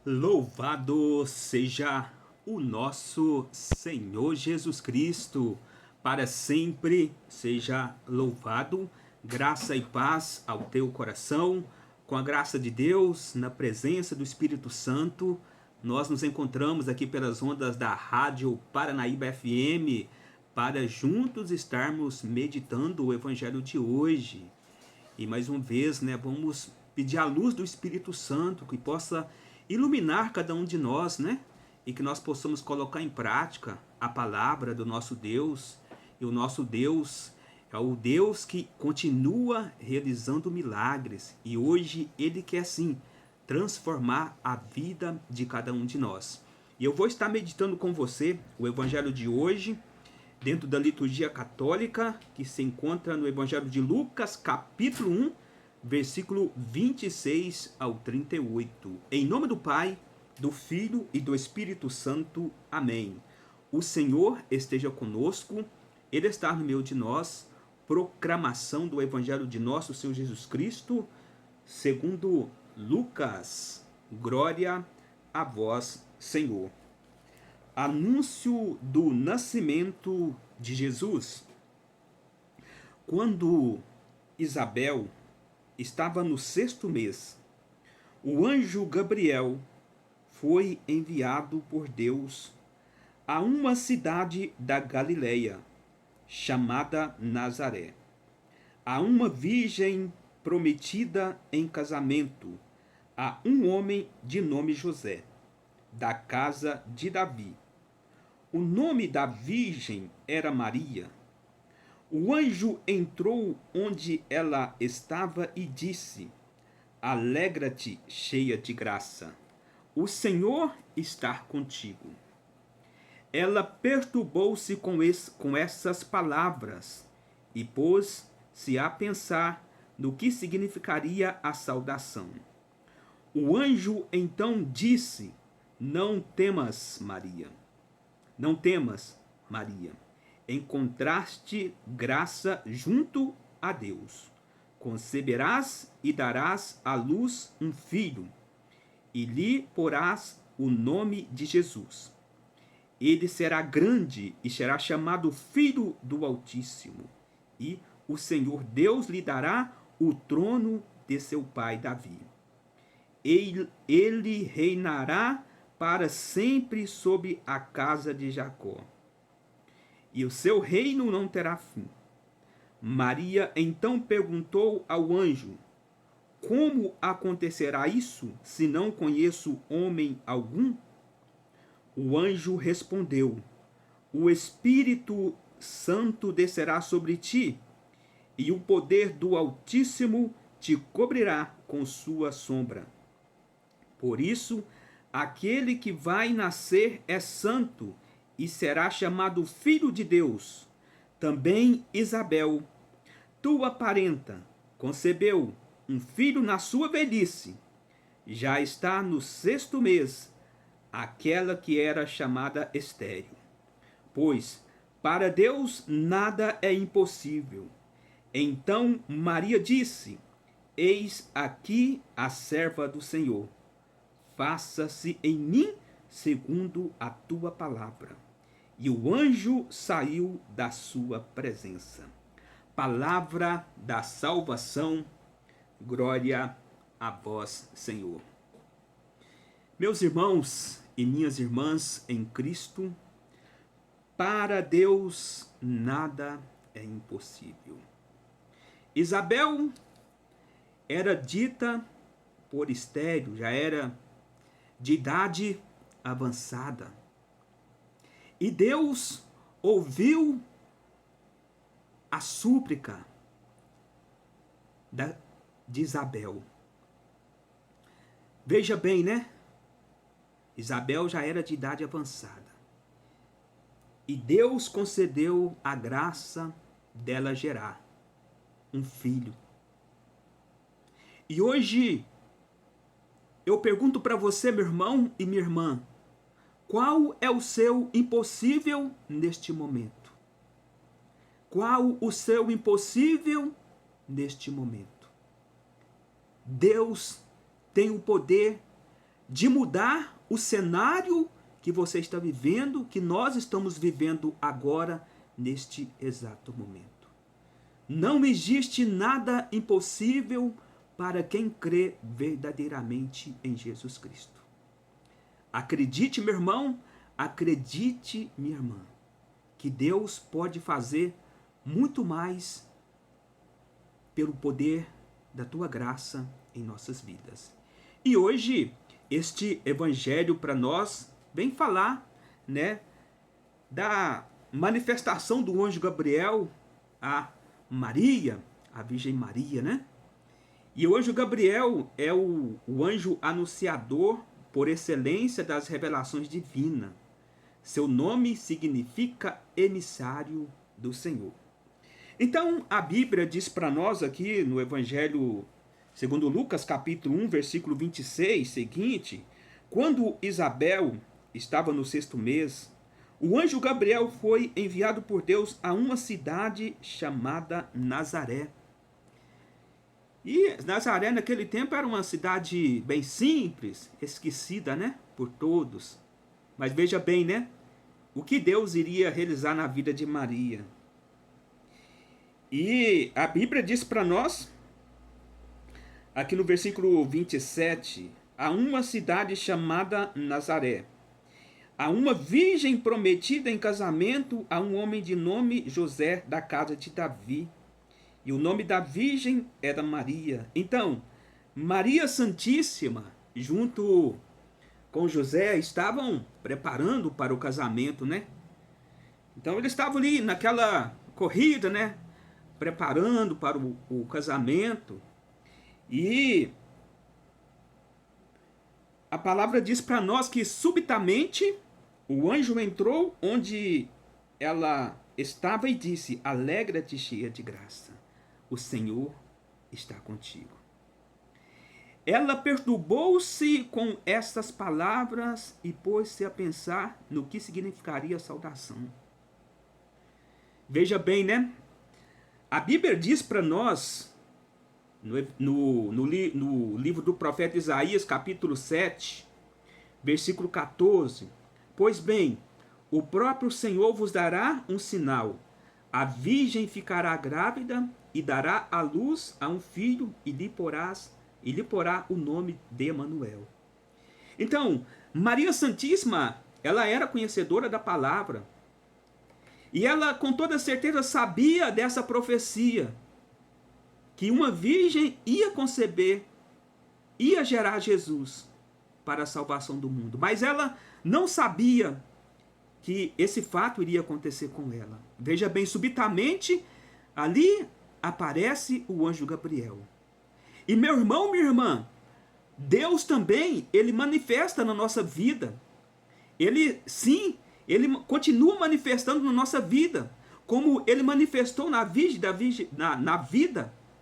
Louvado seja o nosso Senhor Jesus Cristo, para sempre seja louvado. Graça e paz ao teu coração, com a graça de Deus, na presença do Espírito Santo. Nós nos encontramos aqui pelas ondas da Rádio Paranaíba FM, para juntos estarmos meditando o Evangelho de hoje. E mais uma vez, vamos pedir a luz do Espírito Santo que possa iluminar cada um de nós, E que nós possamos colocar em prática a palavra do nosso Deus. E o nosso Deus é o Deus que continua realizando milagres. E hoje Ele quer sim transformar a vida de cada um de nós. E eu vou estar meditando com você o Evangelho de hoje, dentro da liturgia católica, que se encontra no Evangelho de Lucas, capítulo 1, versículo 26 ao 38. Em nome do Pai, do Filho e do Espírito Santo. Amém. O Senhor esteja conosco, Ele está no meio de nós. Proclamação do Evangelho de nosso Senhor Jesus Cristo, segundo Lucas. Glória a vós, Senhor. Anúncio do nascimento de Jesus. Quando Isabel estava no 6º mês, o anjo Gabriel foi enviado por Deus a uma cidade da Galileia, chamada Nazaré, a uma virgem prometida em casamento a um homem de nome José, da casa de Davi. O nome da virgem era Maria. O anjo entrou onde ela estava e disse: Alegra-te, cheia de graça, o Senhor está contigo. Ela perturbou-se com essas palavras e pôs-se a pensar no que significaria a saudação. O anjo então disse: Não temas, Maria. Não temas, Maria. Encontraste graça junto a Deus. Conceberás e darás à luz um filho, e lhe porás o nome de Jesus. Ele será grande e será chamado Filho do Altíssimo, e o Senhor Deus lhe dará o trono de seu pai Davi. Ele reinará para sempre sobre a casa de Jacó, e o seu reino não terá fim. Maria então perguntou ao anjo: Como acontecerá isso, se não conheço homem algum? O anjo respondeu: O Espírito Santo descerá sobre ti, e o poder do Altíssimo te cobrirá com sua sombra. Por isso, aquele que vai nascer é santo e será chamado Filho de Deus. Também Isabel, tua parenta, concebeu um filho na sua velhice. Já está no 6º mês, aquela que era chamada estéril. Pois para Deus nada é impossível. Então Maria disse: Eis aqui a serva do Senhor. Faça-se em mim segundo a tua palavra. E o anjo saiu da sua presença. Palavra da salvação. Glória a vós, Senhor. Meus irmãos e minhas irmãs em Cristo, para Deus nada é impossível. Isabel era dita por estéril, já era de idade avançada. E Deus ouviu a súplica de Isabel. Veja bem, Isabel já era de idade avançada. E Deus concedeu a graça dela gerar um filho. E hoje eu pergunto para você, meu irmão e minha irmã, qual é o seu impossível neste momento? Qual o seu impossível neste momento? Deus tem o poder de mudar o cenário que você está vivendo, que nós estamos vivendo agora, neste exato momento. Não existe nada impossível para quem crê verdadeiramente em Jesus Cristo. Acredite, meu irmão, acredite, minha irmã, que Deus pode fazer muito mais pelo poder da tua graça em nossas vidas. E hoje, este evangelho para nós vem falar, né, da manifestação do anjo Gabriel a Maria, a Virgem Maria, né? E o anjo Gabriel é o anjo anunciador por excelência das revelações divinas. Seu nome significa emissário do Senhor. Então, a Bíblia diz para nós aqui no Evangelho segundo Lucas, capítulo 1, versículo 26, seguinte: quando Isabel estava no 6º mês, o anjo Gabriel foi enviado por Deus a uma cidade chamada Nazaré. E Nazaré, naquele tempo, era uma cidade bem simples, esquecida, né, por todos. Mas veja bem, né, o que Deus iria realizar na vida de Maria. E a Bíblia diz para nós, aqui no versículo 27, a uma cidade chamada Nazaré, a uma virgem prometida em casamento a um homem de nome José, da casa de Davi. E o nome da virgem era Maria. Então, Maria Santíssima, junto com José, estavam preparando para o casamento, né? Então, eles estavam ali naquela corrida, né? Preparando para o casamento. E a palavra diz para nós que subitamente o anjo entrou onde ela estava e disse: alegra-te, cheia de graça, o Senhor está contigo. Ela perturbou-se com estas palavras e pôs-se a pensar no que significaria a saudação. Veja bem, né? A Bíblia diz para nós, no livro do profeta Isaías, capítulo 7, versículo 14, pois bem, o próprio Senhor vos dará um sinal. A virgem ficará grávida e dará à luz a um filho e lhe porá o nome de Emanuel. Então, Maria Santíssima, ela era conhecedora da palavra. E ela, com toda certeza, sabia dessa profecia, que uma virgem ia conceber, ia gerar Jesus para a salvação do mundo. Mas ela não sabia que esse fato iria acontecer com ela. Veja bem, subitamente, ali aparece o anjo Gabriel. E meu irmão, minha irmã, Deus também, ele manifesta na nossa vida. Ele, sim, ele continua manifestando na nossa vida, como ele manifestou na vida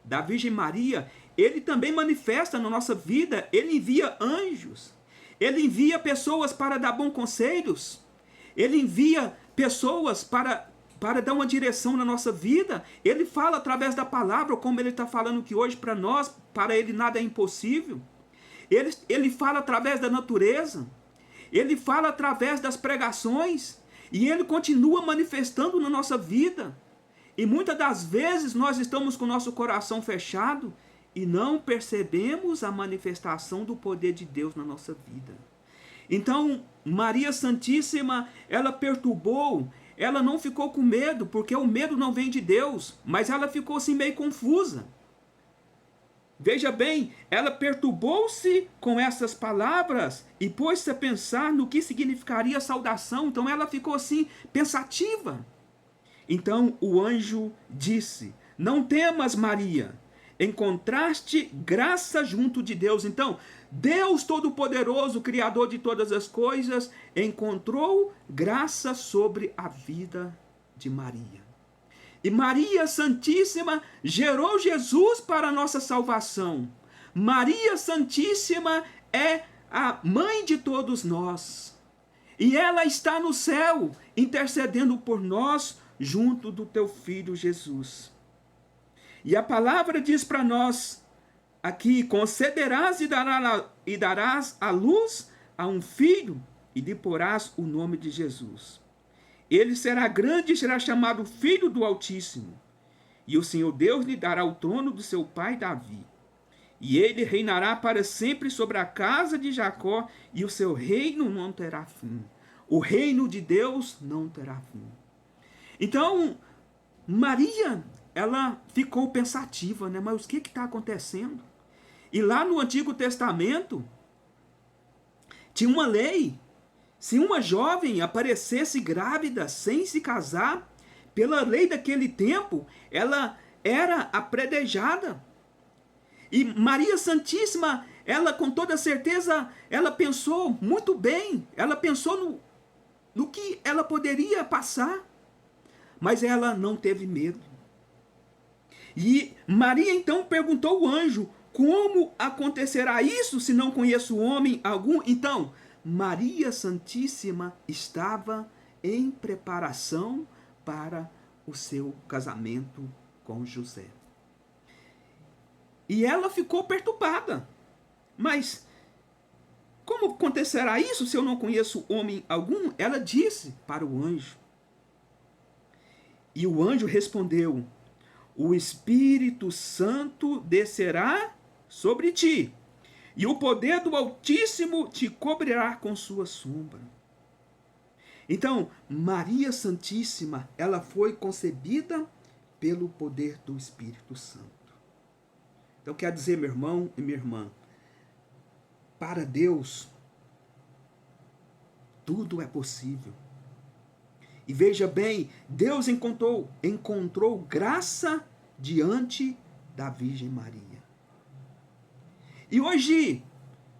da Virgem Maria. Ele também manifesta na nossa vida. Ele envia anjos, ele envia pessoas para dar bons conselhos, ele envia pessoas para dar uma direção na nossa vida. Ele fala através da palavra, como ele está falando aqui hoje para nós. Para ele nada é impossível. Ele fala através da natureza, ele fala através das pregações, e ele continua manifestando na nossa vida. E muitas das vezes nós estamos com o nosso coração fechado e não percebemos a manifestação do poder de Deus na nossa vida. Então, Maria Santíssima, ela perturbou, ela não ficou com medo, porque o medo não vem de Deus, mas ela ficou assim meio confusa. Veja bem, ela perturbou-se com essas palavras e pôs-se a pensar no que significaria a saudação. Então ela ficou assim, pensativa. Então o anjo disse: não temas, Maria, encontraste graça junto de Deus. Então, Deus Todo-Poderoso, Criador de todas as coisas, encontrou graça sobre a vida de Maria. E Maria Santíssima gerou Jesus para a nossa salvação. Maria Santíssima é a mãe de todos nós. E ela está no céu, intercedendo por nós, junto do teu Filho Jesus. E a palavra diz para nós, aqui, concederás e darás à luz a um filho, e lhe porás o nome de Jesus. Ele será grande e será chamado Filho do Altíssimo. E o Senhor Deus lhe dará o trono do seu pai Davi. E ele reinará para sempre sobre a casa de Jacó, e o seu reino não terá fim. O reino de Deus não terá fim. Então, Maria, ela ficou pensativa, né? Mas o que está acontecendo? E lá no Antigo Testamento, tinha uma lei. Se uma jovem aparecesse grávida sem se casar, pela lei daquele tempo, ela era apredejada. E Maria Santíssima, ela com toda certeza, ela pensou muito bem, ela pensou no que ela poderia passar, mas ela não teve medo. E Maria então perguntou ao anjo, como acontecerá isso se não conheço homem algum? Então, Maria Santíssima estava em preparação para o seu casamento com José. E ela ficou perturbada. Mas como acontecerá isso se eu não conheço homem algum? Ela disse para o anjo. E o anjo respondeu: o Espírito Santo descerá sobre ti, e o poder do Altíssimo te cobrirá com sua sombra. Então, Maria Santíssima, ela foi concebida pelo poder do Espírito Santo. Então, quer dizer, meu irmão e minha irmã, para Deus, tudo é possível. E veja bem, Deus encontrou graça diante da Virgem Maria. E hoje,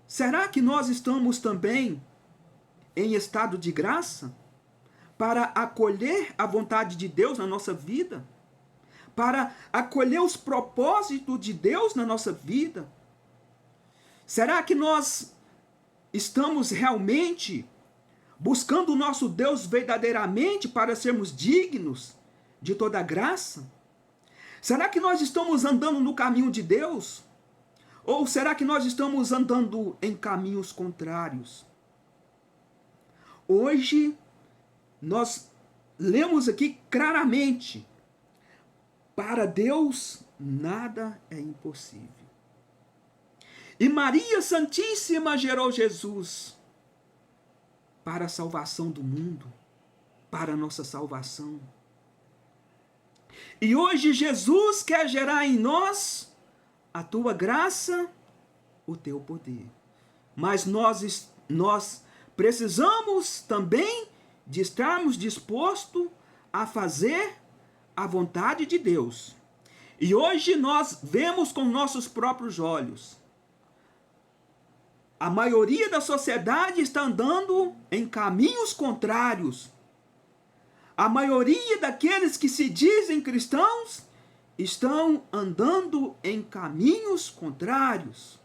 será que nós estamos também em estado de graça para acolher a vontade de Deus na nossa vida? Para acolher os propósitos de Deus na nossa vida? Será que nós estamos realmente buscando o nosso Deus verdadeiramente para sermos dignos de toda a graça? Será que nós estamos andando no caminho de Deus? Ou será que nós estamos andando em caminhos contrários? Hoje, nós lemos aqui claramente: para Deus nada é impossível. E Maria Santíssima gerou Jesus para a salvação do mundo, para a nossa salvação. E hoje Jesus quer gerar em nós a tua graça, o teu poder. Mas nós precisamos também de estarmos dispostos a fazer a vontade de Deus. E hoje nós vemos com nossos próprios olhos. A maioria da sociedade está andando em caminhos contrários. A maioria daqueles que se dizem cristãos estão andando em caminhos contrários.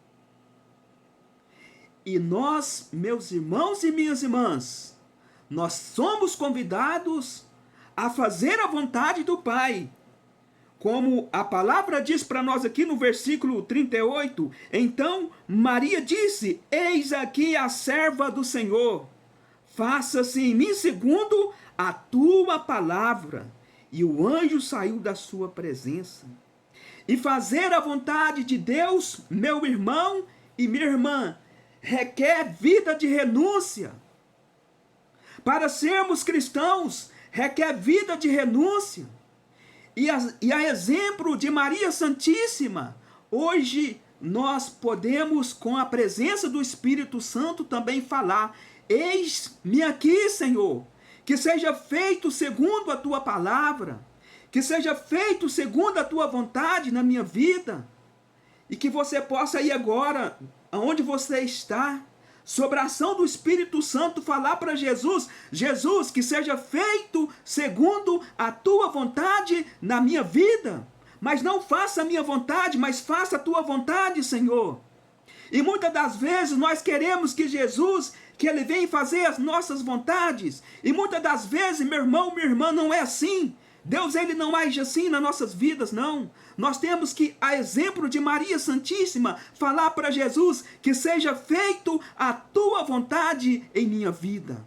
E nós, meus irmãos e minhas irmãs, nós somos convidados a fazer a vontade do Pai. Como a palavra diz para nós aqui no versículo 38, então Maria disse: eis aqui a serva do Senhor, faça-se em mim segundo a tua palavra. E o anjo saiu da sua presença. E fazer a vontade de Deus, meu irmão e minha irmã, requer vida de renúncia. Para sermos cristãos, requer vida de renúncia. E a exemplo de Maria Santíssima, hoje nós podemos, com a presença do Espírito Santo, também falar: eis-me aqui, Senhor, que seja feito segundo a tua palavra, que seja feito segundo a tua vontade na minha vida, e que você possa ir agora, aonde você está, sobre a ação do Espírito Santo, falar para Jesus: Jesus, que seja feito segundo a tua vontade na minha vida, mas não faça a minha vontade, mas faça a tua vontade, Senhor. E muitas das vezes nós queremos que Jesus, que Ele venha fazer as nossas vontades, e muitas das vezes, meu irmão, minha irmã, não é assim. Deus, ele não age assim nas nossas vidas, não. Nós temos que, a exemplo de Maria Santíssima, falar para Jesus que seja feito a tua vontade em minha vida.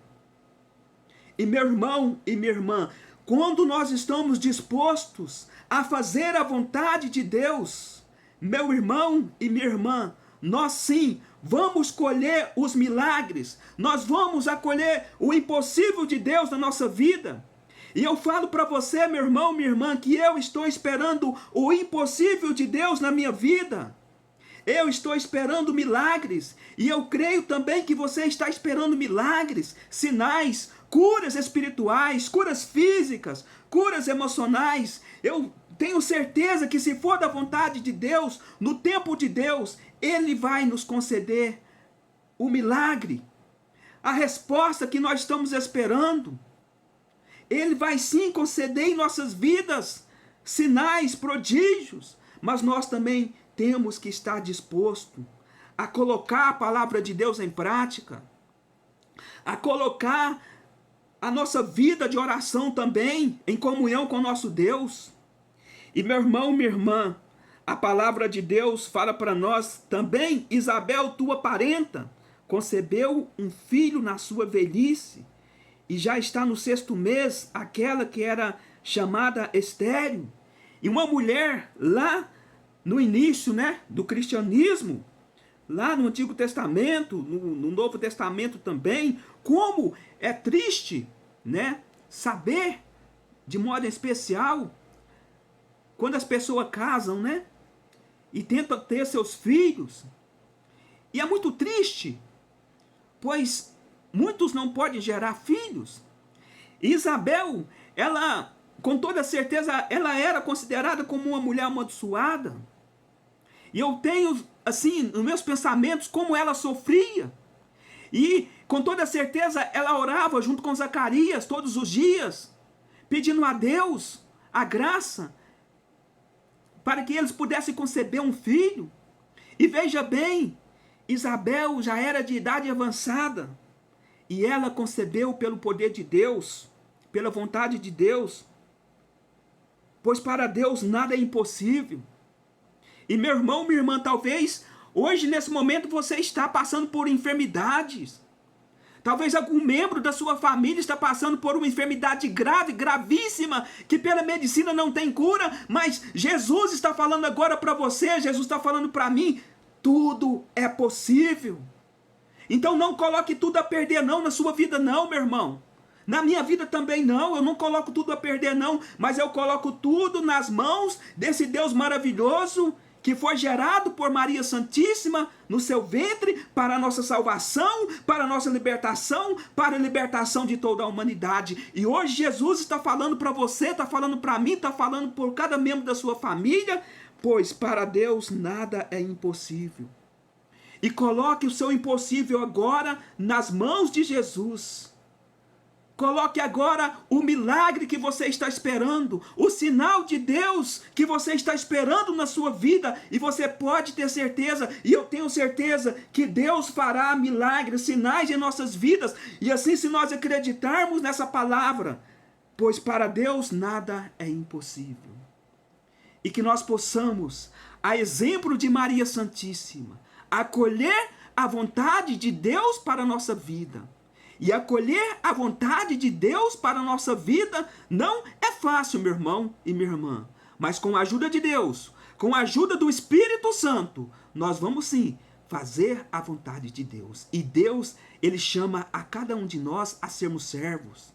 E meu irmão e minha irmã, quando nós estamos dispostos a fazer a vontade de Deus, meu irmão e minha irmã, nós sim vamos colher os milagres, nós vamos acolher o impossível de Deus na nossa vida. E eu falo para você, meu irmão, minha irmã, que eu estou esperando o impossível de Deus na minha vida. Eu estou esperando milagres. E eu creio também que você está esperando milagres, sinais, curas espirituais, curas físicas, curas emocionais. Eu tenho certeza que se for da vontade de Deus, no tempo de Deus, Ele vai nos conceder o milagre, a resposta que nós estamos esperando. Ele vai sim conceder em nossas vidas sinais, prodígios, mas nós também temos que estar disposto a colocar a palavra de Deus em prática, a colocar a nossa vida de oração também em comunhão com o nosso Deus. E meu irmão, minha irmã, a palavra de Deus fala para nós também: Isabel, tua parenta, concebeu um filho na sua velhice, e já está no 6º mês, aquela que era chamada estéril. E uma mulher lá no início, do cristianismo, lá no Antigo Testamento, no Novo Testamento também, como é triste, saber, de modo especial, quando as pessoas casam, e tentam ter seus filhos. E é muito triste, pois muitos não podem gerar filhos. E Isabel, ela, com toda certeza, ela era considerada como uma mulher amaldiçoada. E eu tenho, assim, nos meus pensamentos, como ela sofria. E, com toda certeza, ela orava junto com Zacarias todos os dias, pedindo a Deus a graça para que eles pudessem conceber um filho. E veja bem, Isabel já era de idade avançada, e ela concebeu pelo poder de Deus, pela vontade de Deus, pois para Deus nada é impossível. E meu irmão, minha irmã, talvez hoje, nesse momento, você está passando por enfermidades. Talvez algum membro da sua família está passando por uma enfermidade grave, gravíssima, que pela medicina não tem cura, mas Jesus está falando agora para você, Jesus está falando para mim, tudo é possível. Então não coloque tudo a perder não na sua vida não, meu irmão. Na minha vida também não, eu não coloco tudo a perder não, mas eu coloco tudo nas mãos desse Deus maravilhoso, que foi gerado por Maria Santíssima no seu ventre para a nossa salvação, para a nossa libertação, para a libertação de toda a humanidade. E hoje Jesus está falando para você, está falando para mim, está falando por cada membro da sua família, pois para Deus nada é impossível. E coloque o seu impossível agora nas mãos de Jesus. Coloque agora o milagre que você está esperando, o sinal de Deus que você está esperando na sua vida, e você pode ter certeza, e eu tenho certeza, que Deus fará milagres, sinais em nossas vidas, e assim se nós acreditarmos nessa palavra, pois para Deus nada é impossível. E que nós possamos, a exemplo de Maria Santíssima, acolher a vontade de Deus para a nossa vida. E acolher a vontade de Deus para a nossa vida não é fácil, meu irmão e minha irmã. Mas com a ajuda de Deus, com a ajuda do Espírito Santo, nós vamos sim fazer a vontade de Deus. E Deus, Ele chama a cada um de nós a sermos servos,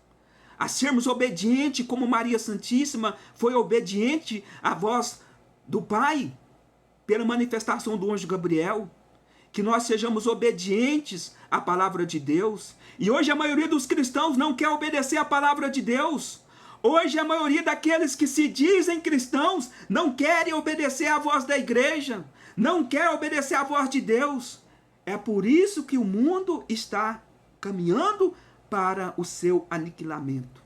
a sermos obedientes, como Maria Santíssima foi obediente à voz do Pai, pela manifestação do anjo Gabriel. Que nós sejamos obedientes à palavra de Deus. E hoje a maioria dos cristãos não quer obedecer à palavra de Deus. Hoje a maioria daqueles que se dizem cristãos não querem obedecer à voz da igreja, não quer obedecer à voz de Deus. É por isso que o mundo está caminhando para o seu aniquilamento.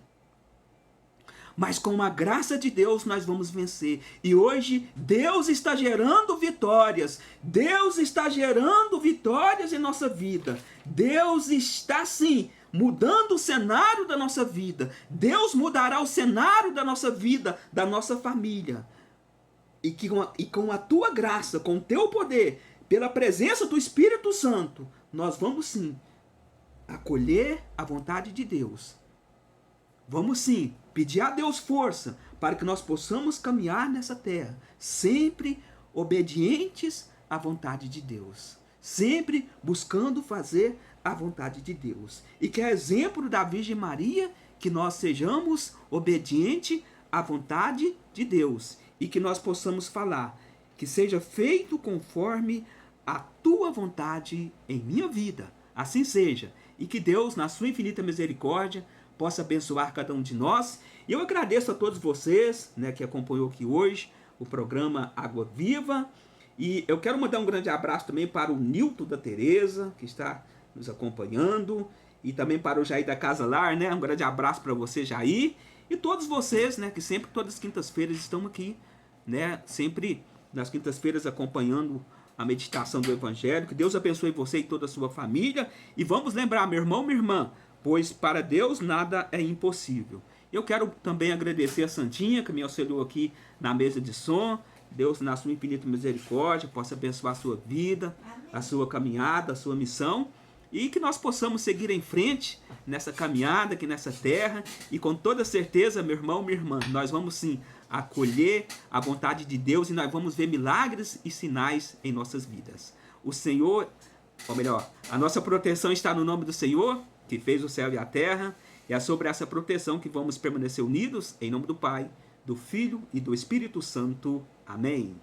mas com a graça de Deus nós vamos vencer. E hoje Deus está gerando vitórias. Deus está gerando vitórias em nossa vida. Deus está sim mudando o cenário da nossa vida. Deus mudará o cenário da nossa vida, da nossa família. E com a tua graça, com o teu poder, pela presença do Espírito Santo, nós vamos sim acolher a vontade de Deus. Vamos sim pedir a Deus força para que nós possamos caminhar nessa terra, sempre obedientes à vontade de Deus, sempre buscando fazer a vontade de Deus. E que é exemplo da Virgem Maria, que nós sejamos obedientes à vontade de Deus e que nós possamos falar que seja feito conforme a tua vontade em minha vida. Assim seja. E que Deus, na sua infinita misericórdia, possa abençoar cada um de nós. E eu agradeço a todos vocês, né, que acompanhou aqui hoje o programa Água Viva. E eu quero mandar um grande abraço também para o Nilton da Tereza, que está nos acompanhando. E também para o Jair da Casa Lar, né? Um grande abraço para você, Jair. E todos vocês, né, que sempre, todas as quintas-feiras, estão aqui, né? Sempre nas quintas-feiras acompanhando a meditação do Evangelho. Que Deus abençoe você e toda a sua família. E vamos lembrar, meu irmão, minha irmã, pois para Deus nada é impossível. Eu quero também agradecer a Santinha, que me auxiliou aqui na mesa de som. Deus, na sua infinita misericórdia, possa abençoar a sua vida, a sua caminhada, a sua missão. E que nós possamos seguir em frente nessa caminhada aqui nessa terra. E com toda certeza, meu irmão, minha irmã, nós vamos sim acolher a vontade de Deus e nós vamos ver milagres e sinais em nossas vidas. O Senhor, ou melhor, a nossa proteção está no nome do Senhor, que fez o céu e a terra. E é sobre essa proteção que vamos permanecer unidos, em nome do Pai, do Filho e do Espírito Santo. Amém.